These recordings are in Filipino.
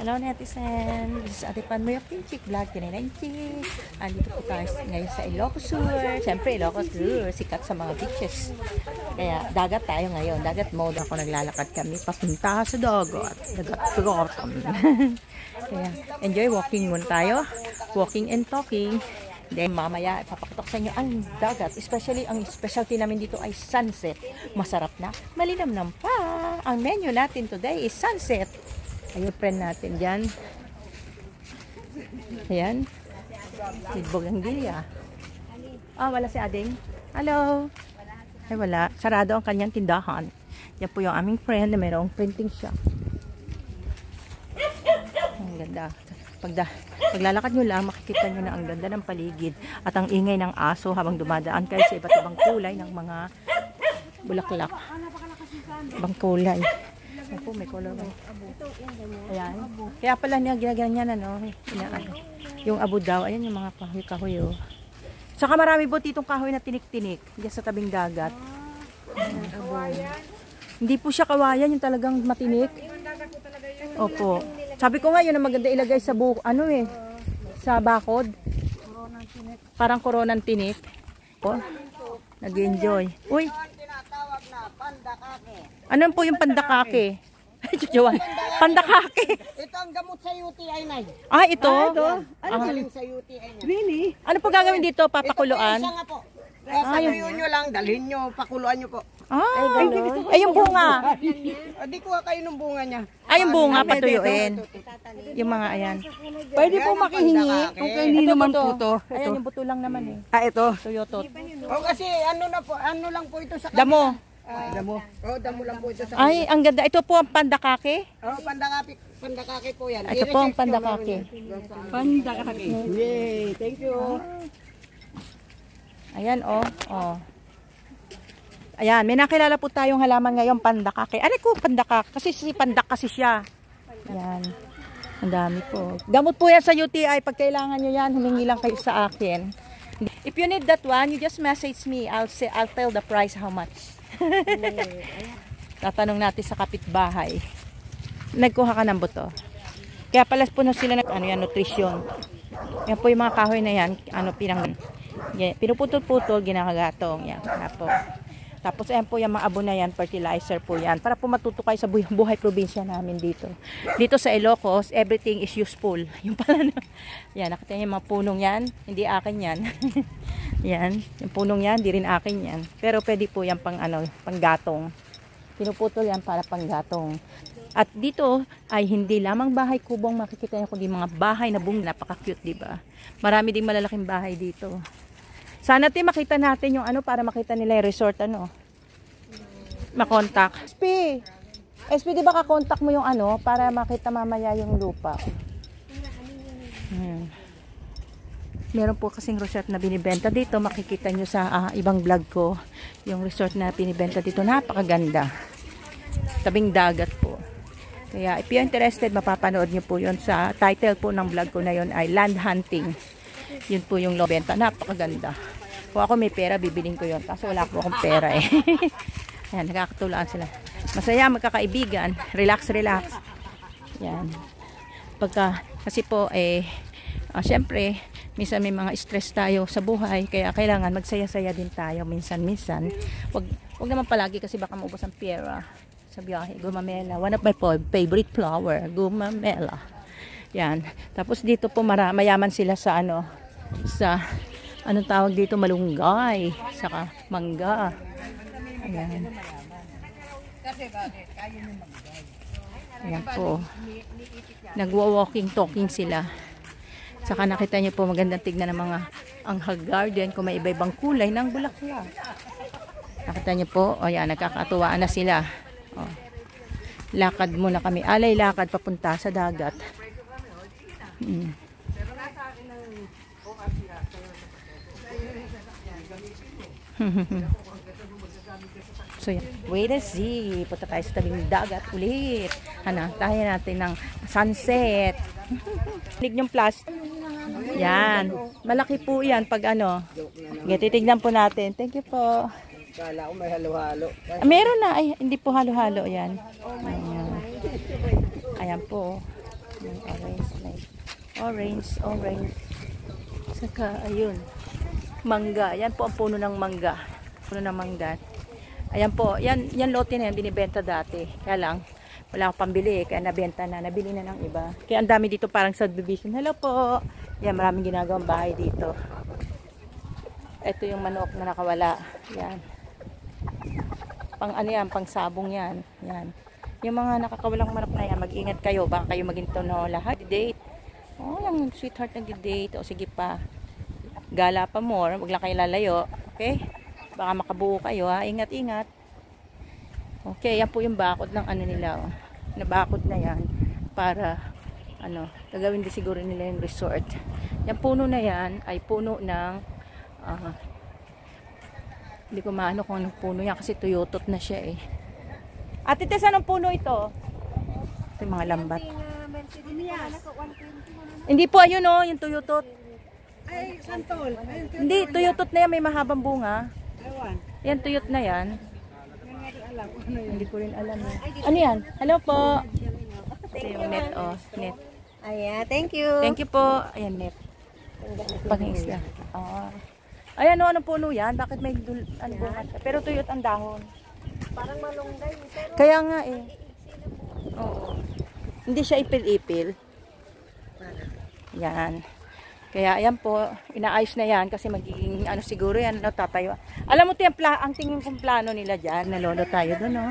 Hello netizen, this is Ate Pan Moyo Pinchik Vlog 1990. Andito po tayo ngayon sa Ilocos Sur. Siyempre Ilocos Sur, sikat sa mga beaches. Kaya dagat tayo ngayon, dagat mode ako, naglalakad kami papunta sa dagat. Dagat. Kaya enjoy walking muna tayo. Walking and talking. Then mamaya ipapakutok sa inyo ang dagat. Especially ang specialty namin dito ay sunset. Masarap na, malinamnam pa. Ang menu natin today is sunset. Ayun, friend natin dyan. Ayan. With bougainvillea. Wala si Ading. Hello. Ay, wala. Sarado ang kanyang tindahan. Yan po yung aming friend na mayroong printing shop. Ang ganda. Paglalakad nyo lang, makikita nyo na ang ganda ng paligid at ang ingay ng aso habang dumadaan kayo sa iba't ibang kulay ng mga bulaklak. Ibang kulay. Ako, may color ba? Ayan. Kaya pala niya ginaganyan yung abo daw. Ayan yung mga kahoy-kahoy. Oh. Saka marami po ditong kahoy na tinik-tinik diyan sa tabing dagat. Hindi po siya kawayan, yung talagang matinik. Opo. Sabi ko nga yun na maganda ilagay sa sa bakod. Parang koronang tinik. Oh, nag-enjoy. Uy. Ano po yung pandakake? Pandakake. Ito ang gamot sa UTI na. Ito? Ano galing sa UTI niya? Really? Ano po gagawin dito? Papakuluan? Ito po, isa nga po. Sayuin nyo lang, dalhin nyo, pakuluan nyo po. Yung bunga. Di kuha kayo ng bunga niya. Yung bunga, patuyuin. Yung mga ayan. Pwede po makihingi kung hindi naman po ito. Ayan, yung buto lang naman Ito. Tuyotot. Kasi ano lang po ito sa Damo. damo. Damo lang po ito sa Ay, ang ganda. Ito po ang pandakake. Pandakake po yan. Ito po ang pandakake. Pandakake. Yay, thank you. Ayan, Ayan, may nakilala po tayong halaman ngayon, pandakake. Ano ko, pandakake? Kasi si pandak kasi siya. Ayan. Ang dami po. Gamot po yan sa UTI. Pag kailangan nyo yan, humingi lang kayo sa akin. If you need that one, you just message me. I'll tell the price how much. Tatanong natin sa kapitbahay. Nagkuha ka ng buto. Kaya pala po na sila nutrition. Yan po yung mga kahoy na yan. Pinuputol-putol, ginakagatong. Yan. Tapos ayan po yung mga abo na yan, fertilizer po yan. Para po matuto kayo sa buhay probinsya namin dito. Dito sa Ilocos, everything is useful. Yung pala na. Yan, nakita niyo yung mga punong yan. Hindi akin yan. Yan, yung punong yan, di rin akin yan. Pero pwede po yan panggatong. Pinuputol yan para panggatong. At dito ay hindi lamang bahay kubong makikita niyo, kundi mga bahay na napaka-cute, di ba? Marami ding malalaking bahay dito. Sana makita natin yung para makita nila yung resort makontak. SP, di ba kakontak mo yung para makita mamaya yung lupa? Meron po kasing resort na binibenta dito. Makikita nyo sa ibang vlog ko. Yung resort na binibenta dito, napakaganda. Tabing dagat po. Kaya if you're interested, mapapanood nyo po yun sa title po ng vlog ko na yun ay Land Hunting. Yun po yung benta. Napakaganda. Kung ako may pera, bibiling ko yun. Kaso wala akong pera eh. Ayan, nagkakatulaan sila. Masaya, magkakaibigan. Relax. Yan. Kasi po, syempre, minsan may mga stress tayo sa buhay. Kaya kailangan magsaya-saya din tayo minsan-minsan. Wag naman palagi kasi baka maubos ang pera sa biyahe. Gumamela. One of my favorite flower. Gumamela. Yan. Tapos dito po, mayaman sila sa anong tawag dito, malunggay, saka mangga. Ayan. Ayan po. Nagwa-walking, talking sila. Saka nakita niyo po, magandang tignan ng mga anghag garden kung may iba-ibang kulay ng bulaklak. Nakita niyo po, ayan, nagkakatuwaan na sila. Lakad muna kami. Alay lakad papunta sa dagat. So yan, wait and see. Punta tayo sa tabing dagat ulit. Tayo natin ng sunset. Tig yung plus. Yan. Malaki po yan pag titignan po natin. Thank you po. Kala ko may halo-halo. Meron na. Ay, hindi po halo-halo yan. Ayan po. May orange, orange. Saka, ayun. Mangga. Yan po ang puno ng mangga. Puno ng mangga. Ayan po. Yan lote na yan. Binibenta dati. Kaya lang, wala akong pambili. Kaya nabenta na. Nabili na ng iba. Kaya ang dami dito parang subdivision. Hello po. Yan, maraming ginagawang bahay dito. Ito yung manok na nakawala. Yan. Pang ano yan, pang sabong yan. Yan. Yung mga nakakawalang manok na yan, mag-ingat kayo. Baka kayo maging tono lahat. Date. Oh, yung sweetheart nag-date. O sige pa. Gala pa more. Huwag lang kayo lalayo. Okay? Baka makabuo kayo ha. Ingat-ingat. Okay, yan po yung bakod ng ano nila. Oh. Nabakod na yan. Para, ano, gagawin din siguro nila yung resort. Yung puno na yan ay puno ng hindi ko maano kung anong puno yan kasi tuyutot na siya eh. Ate Tess, anong puno ito? Ito yung mga lambat. Hindi po, ayun o, yung tuyutot. Ay, santol. Hindi, tuyutot na yan, may mahabang bunga. Yan, tuyot na yan. Hindi ko rin alam eh. Ano yan? Hello po. Ito yung net, oh, net. Ayan, thank you. Thank you po. Ayan, net. Pag-isla. Ayan o, anong puno yan? Bakit may ano bunga siya? Pero tuyot ang dahon. Parang malunggay. Kaya nga eh. Oo. Hindi siya ipil-ipil. Yan. Kaya ayan po, inaayos na yan kasi magiging ano siguro yan, no, tatayo. Alam mo ang tingin kong plano nila dyan, nalolo tayo doon, no?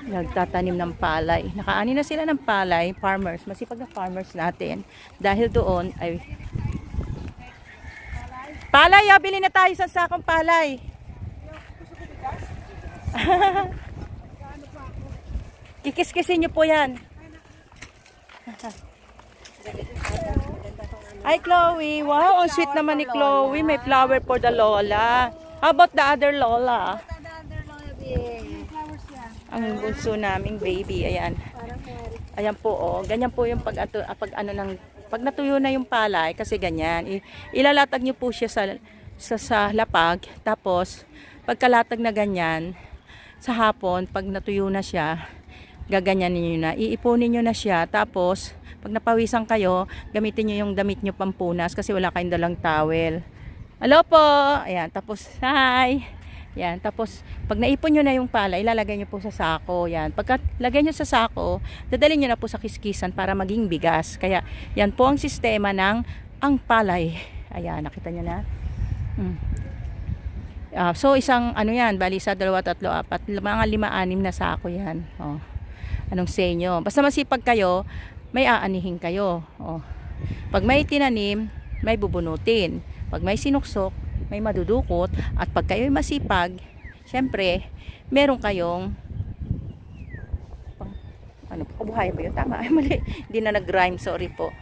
Nagtatanim ng palay. Nakaani na sila ng palay, farmers, masipag na farmers natin. Dahil doon ay palay, bili na tayo sa sakong palay. Kikis-kisin nyo po yan. Hi Chloe, wow, ang sweet naman ni Chloe. May flower for the Lola. How about the other Lola? Ang bunso naming baby, ayan. Ayan po, oh. Ganyan po yung pag natuyo na yung palay, kasi ganyan. Ilalatag nyo po siya sa lapag, tapos pagkalatag na ganyan, sa hapon, pag natuyo na siya, gaganyanin nyo na. Iipunin nyo na siya, tapos pag napawisan kayo, gamitin nyo yung damit nyo pampunas kasi wala kayong dalang towel. Hello po! Ayan, tapos, hi! Ayan, tapos, pag naipon nyo na yung pala, ilalagay nyo po sa sako. Ayan, pagka lagay nyo sa sako, dadalhin nyo na po sa kiskisan para maging bigas. Kaya, yan po ang sistema ng ang palay. Ayan, nakita nyo na? So, isang, ano yan, bali sa 2, 3, 4, mga 5, 6 na sako yan. Oh. Anong say nyo? Basta masipag kayo, may aanihin kayo. Oh. Pag may tinanim, may bubunutin. Pag may sinuksok, may madudukot. At pag kayo'y masipag, syempre, meron kayong kabuhayan ba yun? Tama, ay mali. Hindi na nag-rhyme, sorry po.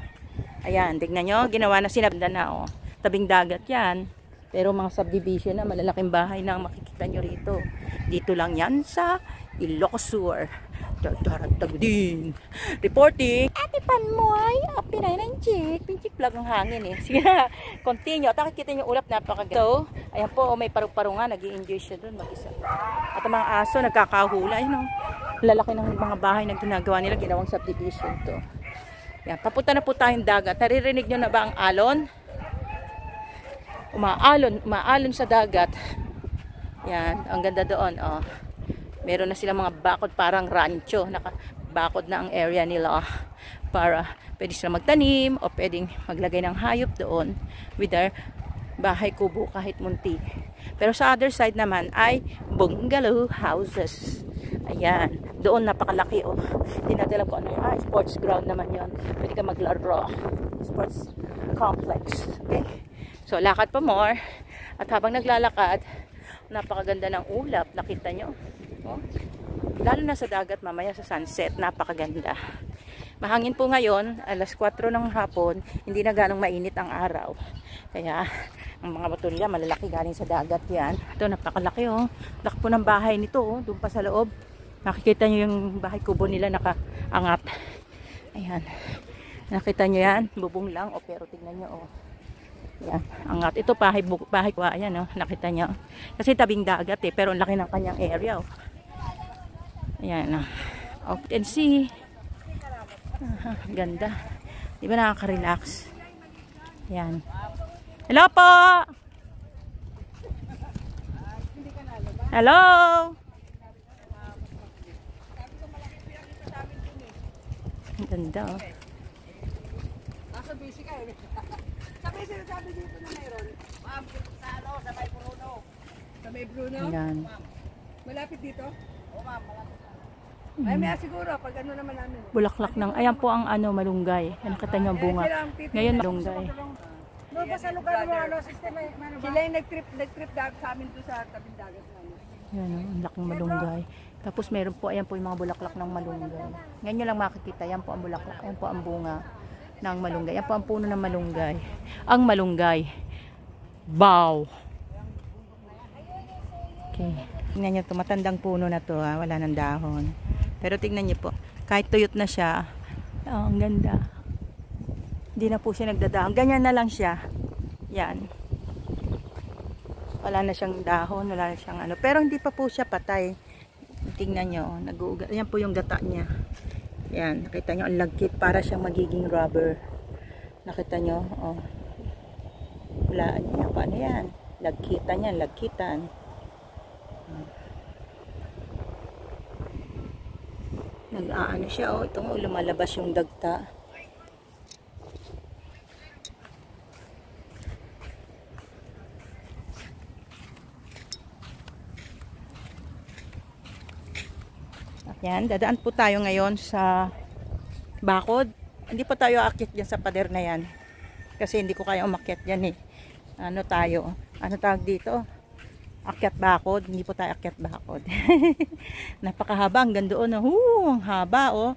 Ayan, tignan nyo, ginawa na sinabda na. Oh. Tabing dagat yan. Pero mga subdivision na, malalaking bahay na ang makikita nyo rito. Dito lang yan sa Ilocos Sur. Tagdin. Reporting. Ate Panmoy, pinay ng chick. Pinchik vlog ng hangin eh. Sige na, continue. At nakikita nyo ulap, napakaganda. So, ayan po, may paru-paro nga. Nag-i-enjoy siya dun mag-isa. At ang mga aso, nagkakahula. Ayun, lalaki ng mga bahay na ginagawa nila, ginawang subdivision to. Yan, papunta na po tayong dagat. Naririnig nyo na ba ang alon? Umaalon sa dagat. Yan, ang ganda doon, oh. Meron na silang mga bakod parang rancho. Nakabakod na ang area nila para pwede sila magtanim o pwedeng maglagay ng hayop doon with their bahay kubo kahit munti. Pero sa other side naman ay bungalow houses. Ayan. Doon napakalaki oh. Tinadala ko ano yun. Sports ground naman yon. Pwede ka maglaro. Sports complex. Okay? So lakad pa more. At habang naglalakad, napakaganda ng ulap. Nakita nyo? Oh. Lalo na sa dagat mamaya sa sunset, napakaganda. Mahangin po ngayon, alas 4 ng hapon, hindi na ganong mainit ang araw. Kaya ang mga batulya malalaki galing sa dagat yan. Ito napakalaki oh. Laki po ng bahay nito oh, doon pa sa loob. Nakikita nyo yung bahay kubo nila nakaangat. Ayan. Nakita nyo yan, bubong lang oh, pero tignan nyo oh. Yan, angat. Ito bahay ko, ayan oh, nakita nyo. Kasi tabing dagat eh, pero ang laki ng kanyang area oh. Ayan, out and see. Ganda. Di ba nakaka-relax? Yan. Hello po! Hello! Ang ganda oh. Nasa busy ka eh. Sabi dito na mayroon. Ma'am, sa ano, sa may Bruno. Sa may Bruno? Yan. Malapit dito? Oo ma'am, malapit. Ay, may siguro, pag ano naman namin. Bulaklak ng, ayan po ang ano, malunggay. Nakita niyo ang bunga. Ngayon malunggay. No, ba sa lugar mo, ano, sistema, sila yung nag-trip sa amin doon sa tabing dagat namin. Yan oh, ang laking malunggay. Tapos meron po, ayan po yung mga bulaklak ng malunggay. Ngayon nyo lang makikita, yan po ang bulaklak, ayan po ang bunga ng malunggay. Yan po ang puno ng malunggay. Ang malunggay. Bow! Okay. Tingnan nyo ito, matandang puno na to ha, wala ng dahon. Pero tingnan nyo po, kahit tuyot na siya, oh, ang ganda. Hindi na po siya nagdadahon. Ganyan na lang siya. Yan. Wala na siyang dahon, wala na siyang ano. Pero hindi pa po siya patay. Tingnan nyo, nag-uugat. Yan po yung data niya. Yan, nakita nyo, ang lagkit. Para siyang magiging rubber. Nakita nyo, oh. Wala, ano yan? Lagkitan yan, lagkitan. Nag-aano siya, oh. Itong lumalabas yung dagta. Yan, dadaan po tayo ngayon sa bakod. Hindi pa tayo aakyat dyan sa pader na yan. Kasi hindi ko kaya umakyat dyan eh. Ano tayo? Ano tawag dito? Akyat bakod. Hindi po tayo akyat bakod. Napakahaba. Hanggang doon. Ang haba oh.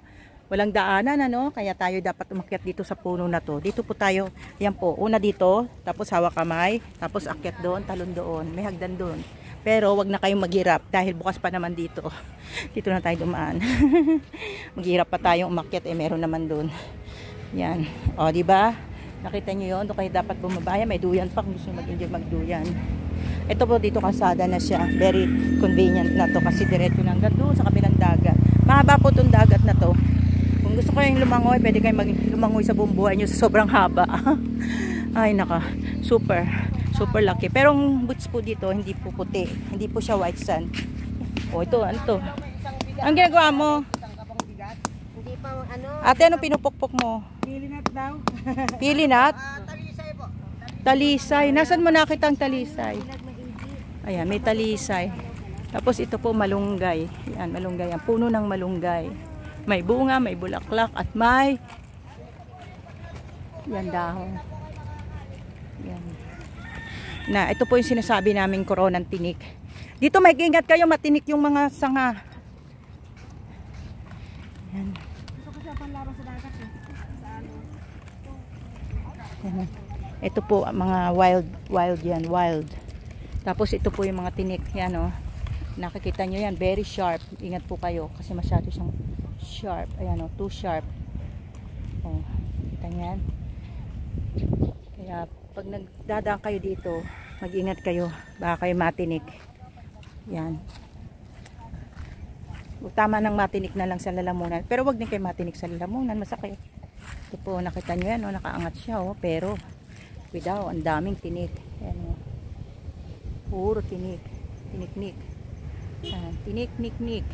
Walang daanan ano. Kaya tayo dapat umakyat dito sa puno na to. Dito po tayo. Yan po. Una dito. Tapos hawak kamay. Tapos akyat doon. Talon doon. May hagdan doon. Pero wag na kayong maghirap dahil bukas pa naman dito. Dito na tayo dumaan. Maghirap pa tayong umakyat eh meron naman doon. Yan. O di ba? Nakita niyo 'yon, doon kayo dapat bumaba. May duyan pa kung gusto mag-enjoy magduyan. Ito po dito kalsada na siya. Very convenient na to kasi diretso na hanggang doon sa kabilang dagat. Mahaba po 'tong dagat na to. Kung gusto ko yung lumangoy, pwede kayong lumangoy sa buong buhay niyo sa sobrang haba. Ay naka, super lucky. Pero ang boots po dito, hindi po puti. Hindi po siya white sand. O ito, ano to? Ang ginagawa mo? Hindi pa ano. Ate, ano pinupukpok mo? Pilinat daw. Pilinat? Talisay po. Talisay. Nasaan mo nakita ang talisay? Ayan, may talisay. Tapos ito po malunggay. Yan, malunggay. Yan, puno ng malunggay. May bunga, may bulaklak, at may yan dahon. Yan. Na, ito po yung sinasabi naming koronang tinik. Dito may ingat kayo, matinik yung mga sanga. Yan. Yan. Ito po mga wild yan, wild. Tapos ito po yung mga tinik, yan oh. Nakikita nyo yan, very sharp. Ingat po kayo kasi masyado siyang sharp. Ayan oh, too sharp. Oh, kita nyo yan. Kaya pag nagdadaan kayo dito, mag-ingat kayo, baka kayo matinik. Yan. Tama ng matinik na lang sa lalamunan, pero wag din kayo matinik sa lalamunan, masakit. Ito po, nakita nyo yan, oh, nakaangat siya, oh, pero without, ang daming tinik. Yan, oh. Puro tinik. Tinik-nik. Tinik-nik-nik.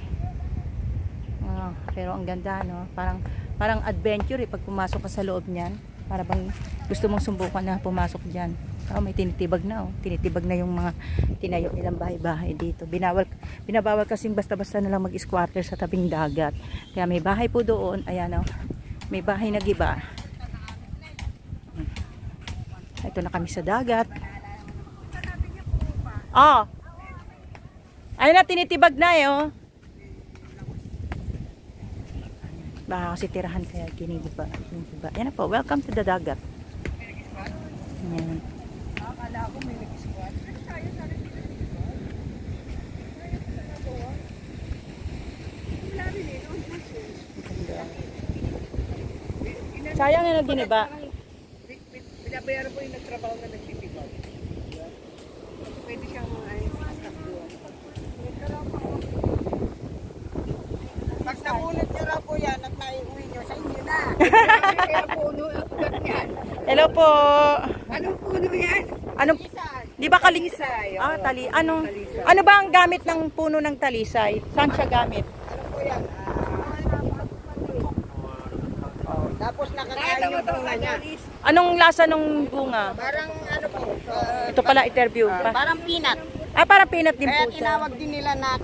Pero ang ganda, no? Parang adventure eh, pag pumasok ka sa loob niyan. Para bang gusto mong sumbukan na pumasok dyan. Oh, may tinitibag na oh. Tinitibag na yung mga tinayo nilang bahay-bahay dito. Binabawal kasing basta-basta na lang mag-squatter sa tabing dagat. Kaya may bahay po doon. Ayan oh. May bahay na giba. Ito na kami sa dagat. Oh. Ayun na, tinitibag na eh oh. Baka kasi tirahan kaya ginigiba. Yan na po, welcome to the dagat. Yan. Akala ko may nag-squat. Sayang na giniba. Binabayaran po yung nagtrabaho na nagtitibag. Pwede siyang takbuhan. Pag nakunat nyo lang po yan at naiuwi nyo sa inyo na. Kaya puno Hello po. Anong puno yan? Anong, di ba talisay? Ah, ano ba ang gamit ng puno ng talisay? Saan siya gamit? Ano po yan? Tapos nakakain yung bunga niya. Anong lasa ng bunga? Parang ano po? Ito pala interview. Parang peanut. Ah, parang peanut din Kaya po siya. tinawag din nila na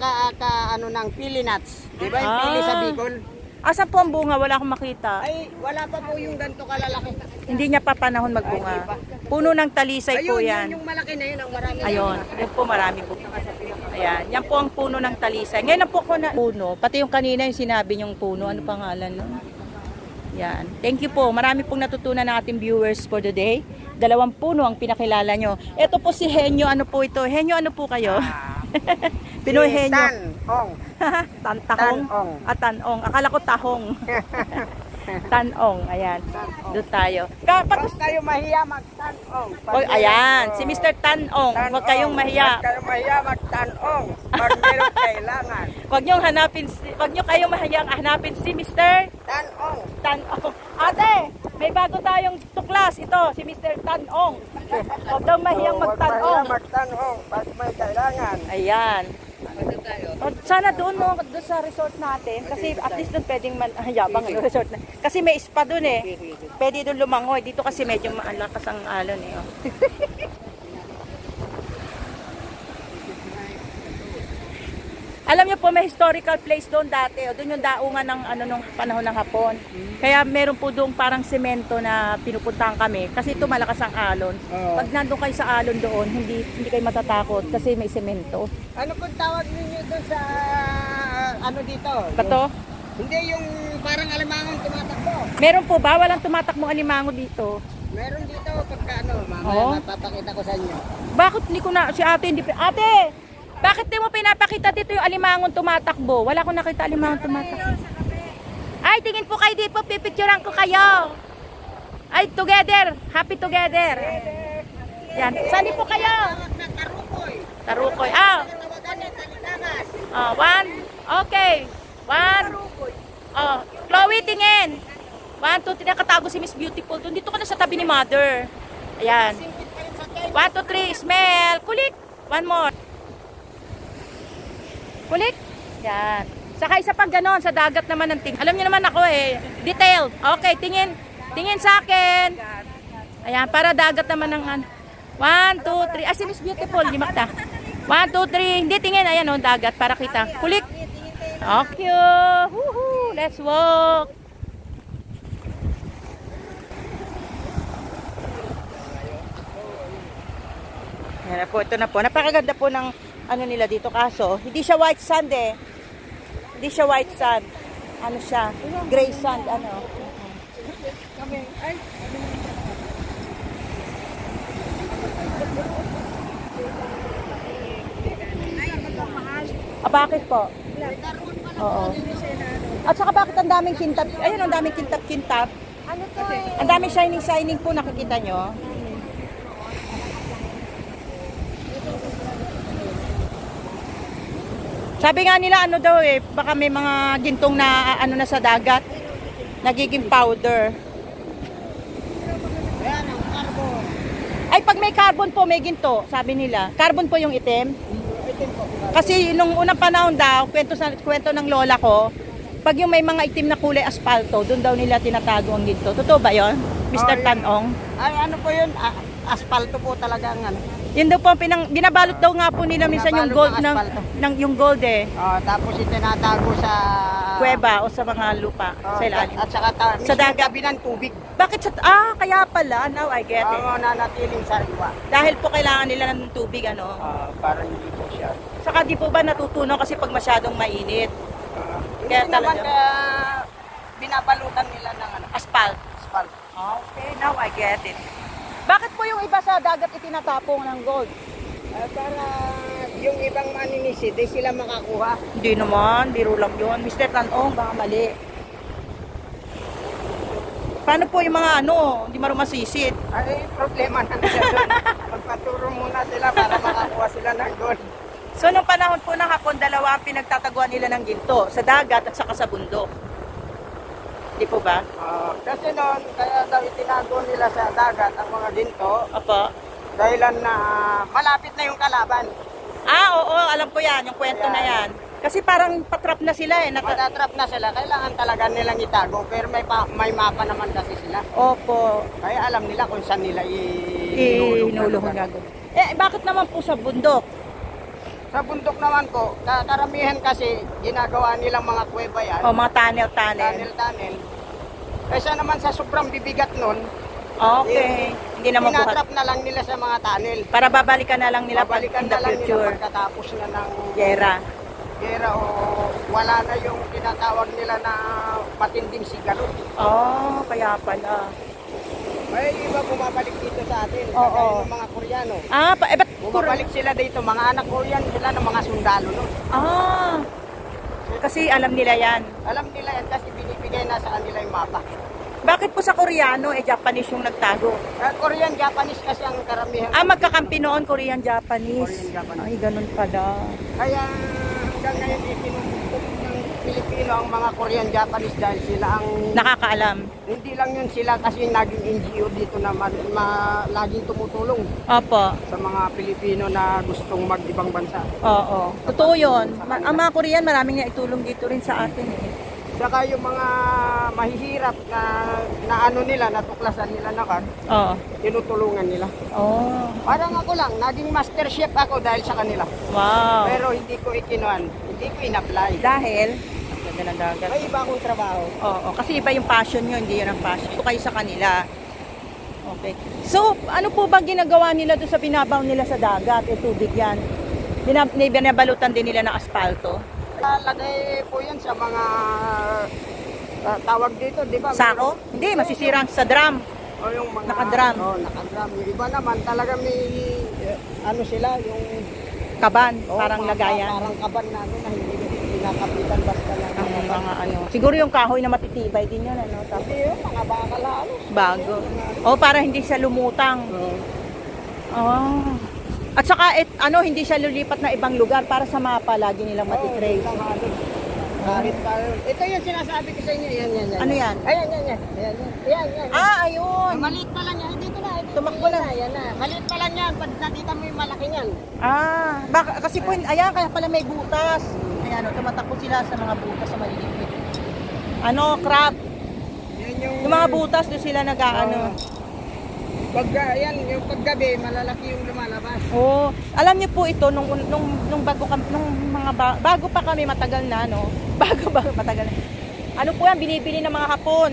ano ng pili nuts. Di ba yung Ah. pili sa Bicol? Asan po ang bunga? Wala akong makita. Ay, wala pa po yung ganito kalalaki. Hindi niya pa panahon magbunga. Puno ng talisay po Ayun, yan. yung malaki na yun, ang marami. Ayun, yun po marami po. Ayan, yan po ang puno ng talisay. Ngayon na po ko na puno. Pati yung kanina yung sinabi niyong puno. Ano pangalan nun? Yan. Thank you po. Marami pong natutunan ng ating viewers for the day. 2 puno ang pinakilala nyo. Ito po si Henyo. Ano po ito? Henyo, ano po kayo? Pinoy Henyo. Tanong. Tahong? Tanong. Tanong. Akala ko tahong. Tanong. Ayan. Doon tayo. Huwag kayo mahiya magtanong. Oy, ayan. Si Mr. Tanong. Huwag kayong mahiya. Huwag kayong mahiya magtanong. Pag meron kailangan. Huwag nyo kayong mahiyang hanapin si Mr. Tanong. Tanong. Ate, may bago tayong tuklas. Ito, si Mr. Tanong. Huwag daw mahiyang Huwag mahiya magtanong. magtanong. Pag may kailangan. Ayan. O, sana doon no, doon sa resort natin. Kasi at least doon pwedeng hayabang yung resort na. Kasi may spa doon eh. Pwede doon lumangoy. Dito kasi medyo malakas ang alon eh. Oh. Alam niyo po, may historical place doon dati. O, doon yung daungan ng nung panahon ng Hapon. Kaya meron po doon parang semento na pinupuntahan kami. Kasi ito malakas ang alon. Pag nandun kayo sa alon doon, hindi kayo matatakot kasi may semento. Ano kung tawag ninyo doon sa ano dito? Bato? Hindi yung parang alimangon tumatakbo. Meron po ba? Walang tumatakbong alimango dito. Meron dito pagka ano, mamaya Oo. mapapakita ko sa inyo. Bakit hindi ko na, si ate hindi, ate! Bakit di mo pinapakita dito yung alimangon tumatakbo? Wala akong nakita alimangon tumatakbo. Ay, tingin po kayo dito, pipicturean ko kayo. Ay, together. Happy together. Yan. Saan po kayo? Tarukoy. Tarukoy. Ah, Tawagan niya, talitangas. one. Okay. One. Oh, Chloe, tingin. 1, 2, 3. Nakatago si Miss Beautiful. Doon dito ka na sa tabi ni Mother. Ayan. 1, 2, 3. Smell. Kulik. One more. Kulik. Yan. Saka isa pag ganon, sa dagat naman ng ting. Alam niyo naman ako eh. Detailed. Okay, tingin. Tingin sa akin. Ayan, para dagat naman ng 1, 2, 3. Ah, si Miss Beautiful. Limakta. 1, 2, 3. Hindi, tingin. Ayan o, dagat. Para kita. Kulik. Okay. Woohoo. Let's walk. Yan na po. Ito na po. Napakaganda po ng ano nila dito. Kaso, hindi siya white sand eh. Hindi siya white sand. Ano siya? Gray sand. Ano? Ah, bakit po? Oo. At saka bakit ang daming kintab? Ayun, ang daming kintab-kintab. Ano to eh? Ang daming shining po, nakikita nyo. Sabi nga nila, ano daw eh, baka may mga gintong na ano na sa dagat. Nagiging powder. Ayan, ang carbon. Ay, pag may carbon po, may ginto, sabi nila. Carbon po yung itim. Itim po. Kasi nung unang panahon daw, kwento ng lola ko, pag yung may mga itim na kulay aspalto, doon daw nila tinatago ang ginto. Totoo ba yon, Mr. yun. Tanong? Ay, ano po yun? Asfalto po talaga ang ano. Yun daw po, binabalot daw nga po nila minsan yung gold Binabalot ng yung gold eh. Tapos itinatago sa Kuweba o sa mga lupa, sa ilalim. At saka Sa dagat. tabi ng tubig. Bakit kaya pala, now I get it. Nanatiling sariwa. Dahil po kailangan nila ng tubig, ano. Para hindi po siya. Saka di po ba natutunaw kasi pag masyadong mainit? Kaya Hindi naman talaga. binabalutan nila ng ano, Asphalt. asphalt. Okay, now I get it. Bakit po yung iba sa dagat itinatapong ng gold? Para yung ibang maninisid, di sila makakuha. Hindi naman, biro lang yun. Mr. Tanong, baka mali. Paano po yung mga hindi marunong masisid? Ay, problema na nila doon. Magpaturo muna sila para makakuha sila ng gold. So, nung panahon po ng Hapon, dalawa ang pinagtataguan nila ng ginto. Sa dagat at saka sa bundok. Di po ba? Kasi noon, kaya daw itinago nila sa dagat ang mga ginto Opo. dahilan na malapit na yung kalaban. Oo, alam ko yan, yung kwento na yan. Kasi parang patrap na sila eh. Matatrap na sila, kailangan talaga nilang itago pero may mapa naman kasi sila. Opo. Kaya alam nila kung saan nila Inulong ang gagawin. Bakit naman po sa bundok? Sa bundok naman po, karamihan kasi ginagawa nilang mga kuweba yan. Mga tunnel. Tunnel. Kaysa naman sa sobrang bibigat nun, Okay. Hindi na mabuhat. tinatrap na lang nila sa mga tunnel. Para babalikan na lang nila pag Babalikan in the na lang nila future. pagkatapos na ng Gera. gera o wala na yung tinatawag nila na matinding sigaro. Kaya pala. May iba bumabalik dito sa atin, Oo. kagaya ng mga Koreano. Ba't Bumabalik sila dito, mga anak Korean sila ng mga sundalo nun. Kasi alam nila yan. Alam nila yan kasi binibigay na sa kanila yung mapa. Bakit po sa Koreano, Japanese yung nagtago? Korean, Japanese kasi ang karamihan. Magkakampi noon, Korean, Japanese. Korean, Japanese. Ay, ganun pala. Kaya hanggang ngayon itinutulong ng Pilipino ang mga Korean, Japanese dahil sila ang... Nakakaalam. Hindi lang yun sila kasi naging NGO dito na laging tumutulong Opo. sa mga Pilipino na gustong mag-ibang bansa. Oo. Totoo yun. Ang mga Korean, maraming naitulong dito rin sa atin eh. Saka yung mga mahihirap na ano nila, natuklasan nila na card, Oo. tinutulungan nila. Parang ako lang, naging master chef ako dahil sa kanila. Wow. Pero hindi ko hindi ko in-apply. Dahil, ganda ng dagat. May iba akong trabaho. Oo, kasi iba yung passion nyo, hindi yun ang passion. Ito kayo sa kanila. Okay. So, ano po ba ginagawa nila doon sa binabaw nila sa dagat? Tubig yan. Binabalutan din nila ng asfalto. Lalagay po yan sa mga tawag dito, di ba? Sako? Hindi, masisirang sa drum. O yung mga Nakadrum. Nakadrum. Yung iba naman talaga may ano sila, yung Kaban, parang mga lagayan. Parang kaban namin na hindi pinakapitan basta lang. Ang mga ano. Siguro yung kahoy na matitibay din yun, ano? Tapos Hindi yun, mga bakal halos. bago. Para hindi siya lumutang. At saka hindi siya lulipat na ibang lugar para sa mapa lagi nilang matitrace. Kahit ito yung sinasabi ko sa inyo, yan. Ano yan? Ayan. Ayun. Maliit pa lang yan, dito na. Tumakbo na. Yan na. Maliit pa lang yan, pag nakita mo yung malaki yan. Baka kasi po ayan kaya pala may butas. Ayan, tumatakbo sila sa mga butas sa maliliit. Crab. Yan Yung mga butas doon sila nag-aano. Yung paggabi, malalaki yung lumalabas. Alam niyo po ito nung bago pa kami matagal na matagal na. Ano po yan binibili ng mga Hapon.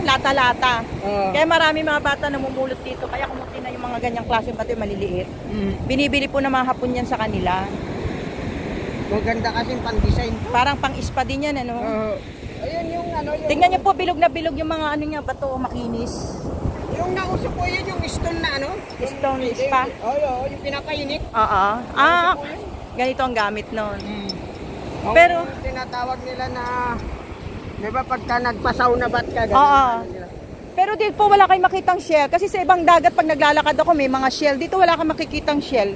Lata-lata. Kaya marami mga bata namumulot dito kaya kumuti na yung mga ganyang klase pati maliliit. Binibili po ng mga Hapon yan sa kanila. Maganda kasing pang-design. Parang pang-ispa din yan Ayun yung yung... Tingnan niyo po bilog na bilog yung mga bato makinis. Yung nauso po yun, yung stone na Stone spa. Yung pinapainit. Ganito ang gamit noon. Pero tinatawag nila na, di ba pagka nagpasaw na bat ka, Pero dito po wala kayong makitang shell. Kasi sa ibang dagat pag naglalakad ako may mga shell. Dito wala kang makikitang shell.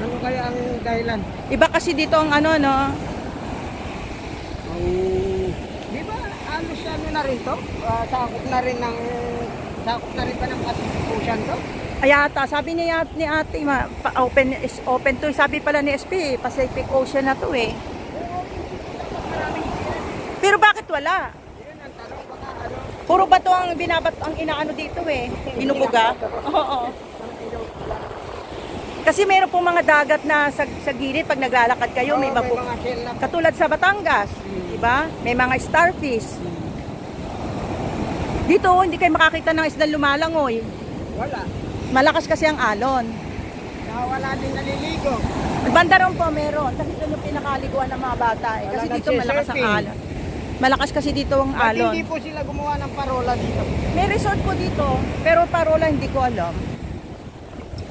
Ano kaya ang dahilan? Iba kasi dito ang Di ba siya na rin to? Sakop na rin ba ng Pacific Ocean to? Ayata, sabi ni ate, open to. Sabi pala ni SP, Pacific Ocean na to eh. Pero bakit wala? Yun ang tanong, baka Puro bato ang inaano dito eh. Binubuga. Oo. Kasi meron pong mga dagat na sa gilid pag naglalakad kayo, may mga shell na. katulad sa Batangas, di ba? May mga starfish. Dito hindi kayo makakita ng isdang lumalangoy. Wala. Malakas kasi ang alon. Wala din naliligo. Banda ron po meron kasi doon yung pinakaliguan ng mga bata eh. Kasi Wala dito malakas ang alon. Malakas kasi dito ang At alon. hindi po sila gumawa ng parola dito. May resort po dito, pero parola hindi ko alam.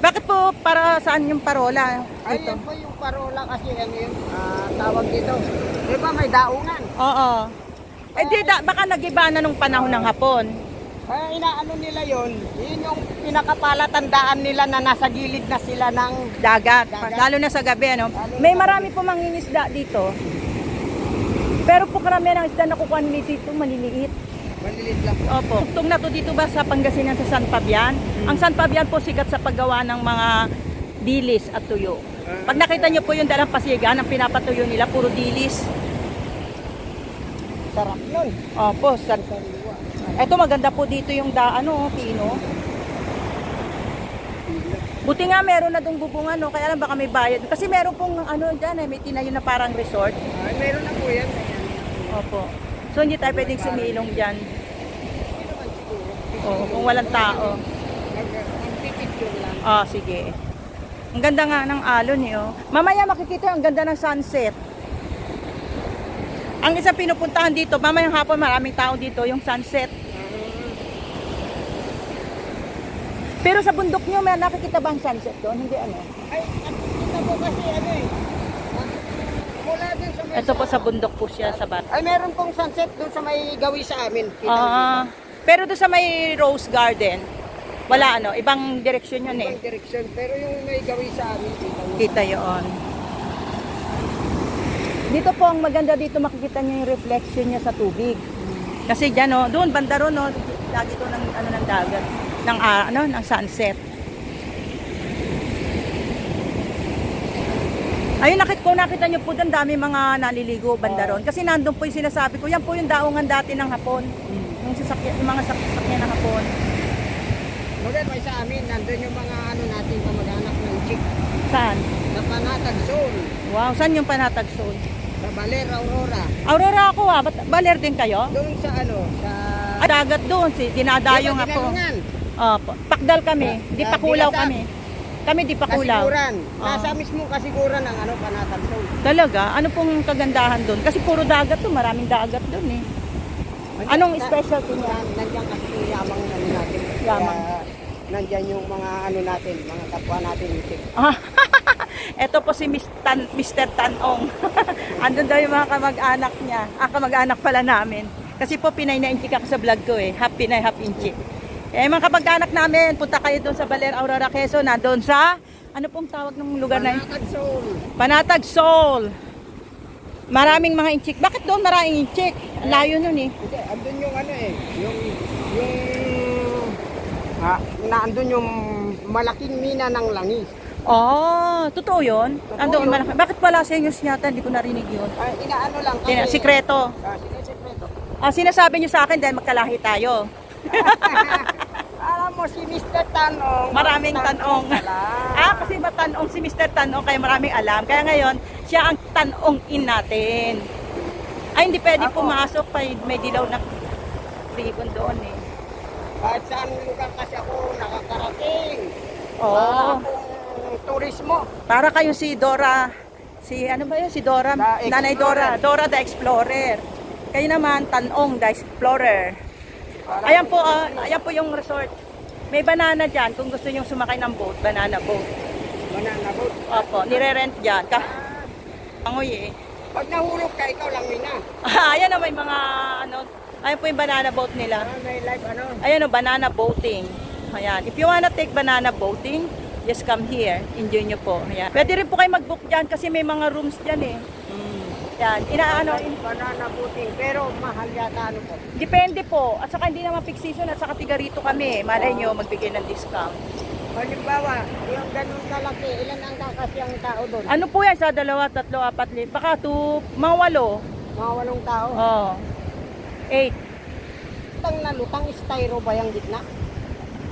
Bakit po para saan yung parola? Ayun po yung parola kasi tawag dito. Di ba may daungan? Oo. Baka nag-iba na nung panahon ng Hapon. Kaya inaano nila yun yung pinakapalatandaan nila na nasa gilid na sila ng Dagat. Lalo na sa gabi, ano? May marami po mangingisda dito. Pero po karamihan ng isda na kukuha nila dito, maliliit. Maliliit lang. Opo. Tugtong na to dito ba sa Pangasinan sa San Fabian? Ang San Fabian po sikat sa paggawa ng mga dilis at tuyo. Pag nakita nyo po yung dalang pasigan, ang pinapatuyo nila, puro dilis. Sarap nun. Opo, eto maganda po dito yung pino. Buti nga meron na dong bubungan, no? Kaya lang baka may bayad. Kasi meron pong dyan, may tinayo na parang resort. Ay, meron na po yan. Opo. So hindi tayo pwedeng sumilong dyan. Hindi naman siguro. Oo, kung walang tao. Mag-pipicture lang. Sige. Ang ganda nga ng alon oh. Mamaya makikita yung ganda ng sunset. Ang isang pinupuntahan dito, mamayang hapon maraming tao dito, yung sunset. Pero sa bundok nyo, may nakikita ba ang sunset doon? Hindi Ay, nakikita po kasi mula dun sa may... Ito po sa bundok po siya sa bat. Ay, meron pong sunset doon sa may gawi sa amin. Pero doon sa may Rose Garden, wala ibang direksyon yun Ibang direksyon. Pero yung may gawi sa amin, Kita yun. Dito po ang maganda dito, makikita niyo yung reflection niya sa tubig. Kasi dyan doon banda ron lagi to ng ng dagat, ng sunset. Ayun, nakita niyo po doon, dami mga naliligo banda ron. Kasi nandoon po yung sinasabi ko, yan po yung daungan dati ng Hapon. Yung mga sasakyan ng Hapon. Maganda sa amin, nandun yung mga natin kamag-anak ng chick. Saan? Sa Panatag Zone. Wow, saan yung Panatag Zone? Sa Baler, Aurora. Aurora ako Baler din kayo? Doon sa sa... Dagat doon, dinadayong ako. Pakdal kami, di Pakulaw kami. Kami di Pakulaw. Kasiguran. Nasa mismo kasiguran ng Panatag Zone. Talaga? Ano pong kagandahan doon? Kasi puro dagat doon, maraming dagat doon eh. Anong specialty niya? Nandiyan kasi yung yamang natin. Yamang. Nandiyan yung mga natin, mga kapwa natin. Ito po si Mr. Tanong. Andun daw yung mga kamag-anak niya. Kamag-anak pala namin. Kasi po Pinay na inchik ako sa vlog ko eh. Half Pinay, half inchik. Mga kamag-anak namin, punta kayo doon sa Baler, Aurora, Quezon. Doon sa, ano pong tawag ng lugar na yun? Panatag Zone. Panatag Zone. Maraming mga inchik. Bakit doon maraming inchik? Layo nun eh. Hindi, andun yung andun yung malaking mina ng langis. Totoo yun? Andoon malaki. Bakit pala sa inyo yata? Hindi ko narinig yun. Inaano lang kasi. Sikreto. Sikreto. Sinasabi niyo sa akin dahil magkalahi tayo. Alam mo si Mr. Tanong. Maraming tanong. Kasi matanong si Mr. Tanong kaya maraming alam. Kaya ngayon, siya ang tanongin natin. Hindi pwede pumasok. May dilaw na ribbon doon eh. Kahit saan lugar kasi ako nakakarating. Turismo. Para kayo si Dora. Ano ba yun? Si Dora. Nanay Dora. Dora the Explorer. Kayo naman, Tanong the Explorer. Ayan po yung resort. May banana dyan kung gusto nyo sumakay ng boat. Banana boat. Banana boat? Opo, nire-rent dyan. Pangoy eh. Pag nahulog ka, ikaw lang mina. Ayan may mga ayan po yung banana boat nila. May live Ayan banana boating. Ayan. If you wanna take banana boating, just come here. Enjoy nyo po. Ayan. Pwede rin po kayo mag-book dyan kasi may mga rooms dyan eh. Yan, banana boating, pero mahal yata po. Depende po. At saka hindi naman fixed season at saka tiga rito kami. Malay nyo, magbigay ng discount. Halimbawa, yung ganun kalaki, ilan ang kakasyang tao doon? Ano po yan? Sa 2, 3, 4, baka mga 8. Mga 8 tao? 8. Lutang styro ba yung gitna?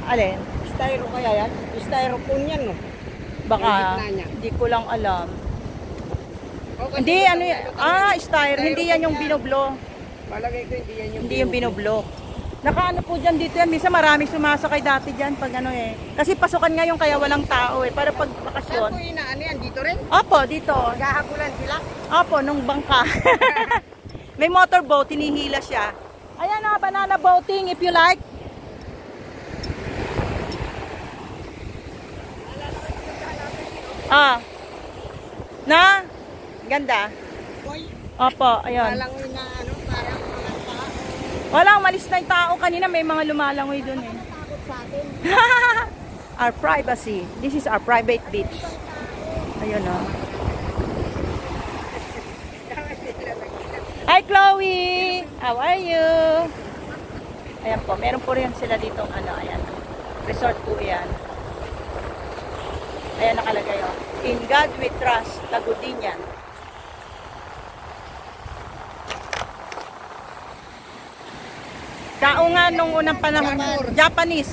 Alin? Styro kaya yan? Styrofoam yan, no? Baka, hindi ko lang alam. Hindi, styro. Hindi yan yung binoblo. Malagay ko hindi yan yung Hindi yung binoblo. Nakaano po dyan dito yan. Minsan maraming sumasakay dati dyan pag Kasi pasukan ngayon kaya walang tao eh. Para pag bakasyon. Saan po inaano yan? Dito rin? Opo, dito. Gahabulan sila? Opo, nung bangka. May motorboat, hinihila siya. Ayan banana boating if you like. Ganda. Opo, ayun. Malangoy na parang mga tao. Wala, umalis na yung tao. Kanina may mga lumalangoy dun eh. Takot sa atin. Our privacy. This is our private beach. Ayun Hi, Chloe! How are you? Ayan po, meron po rin sila ditong ano, ayan. Resort po yan. Ayan nakalagay, oh. In God we trust, Tagudinian. Tao nga nung unang panahon, Japanese.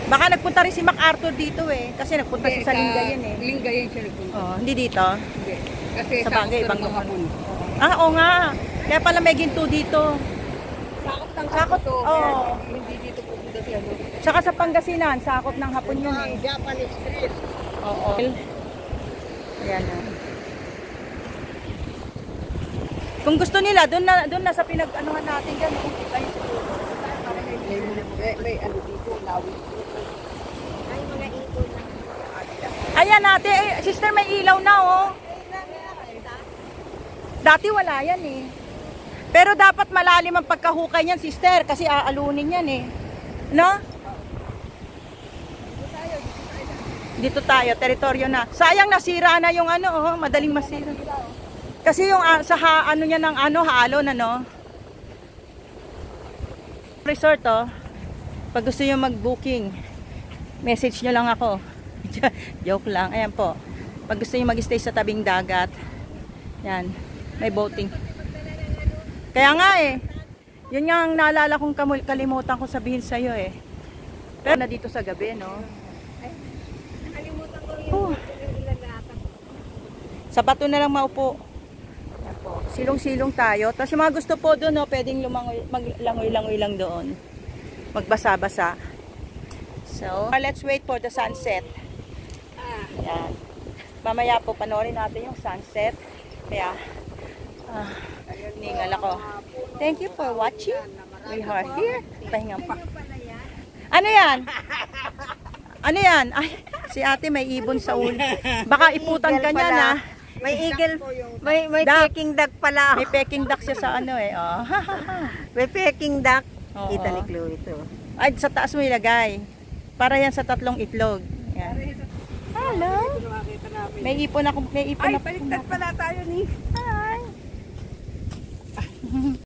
Baka nagpunta rin si MacArthur dito eh. Kasi nagpunta siya sa Lingayen eh. Lingayen siya nagpunta. Oh, hindi dito. Hindi. Kasi Sa bagay, ibang lugar. hapon. Ah, oo nga. Kaya pala may ginto dito. Sakop ng Sakop, to. oo. Hindi dito pupunta siya. Tsaka sa Pangasinan, sakop ng hapon yun eh. Japanese street. Oo. Ayan na. Kung gusto nila, doon na sa pinag-anuhan natin yan. Kayo siguro. May ano dito, lawin. Ay, mga ipon na. Ayan ate, sister may ilaw na oh. Dati wala yan eh. Pero dapat malalim ang pagkahukay niyan sister kasi aalunin yan eh. No? Dito tayo, teritoryo na. Sayang nasira na yung ano oh, madaling masira. Kasi yung ano niya ng ano, halo na no. Resort oh. Pag gusto niyo mag-booking, message niyo lang ako. Joke lang. Ayan po. Pag gusto niyo mag-stay sa tabing dagat, yan, may boating. Kaya nga eh. Yun nga ang naalala kong kalimutan ko sabihin sa iyo eh. Pero na dito sa gabi, no. Nakalimutan ko yung ilalatan. Sa bato na lang maupo. Yan po. Silong-silong tayo. Tapos yung mga gusto po doon, no, pwedeng maglangoy-langoy lang doon. Magbasa-basa. So, let's wait for the sunset. Ayan. Mamaya po panoorin natin yung sunset. Kaya, ningal ako. Thank you for watching. We are here. Pahinga pa. Ano yan? Ano yan? Ay, si ate may ibon sa ulo. Baka iputan ka niya na. May eagle, may Duck. peking duck pala. May peking duck siya sa ano eh. Oh. May peking duck. Oo. Kita ni Chloe ito. Ay, sa taas mo ilagay. Para yan sa 3 itlog. Yan. Hello. May ipon ako. May ipon Ay, ako. baliktad pala tayo ni. Hi.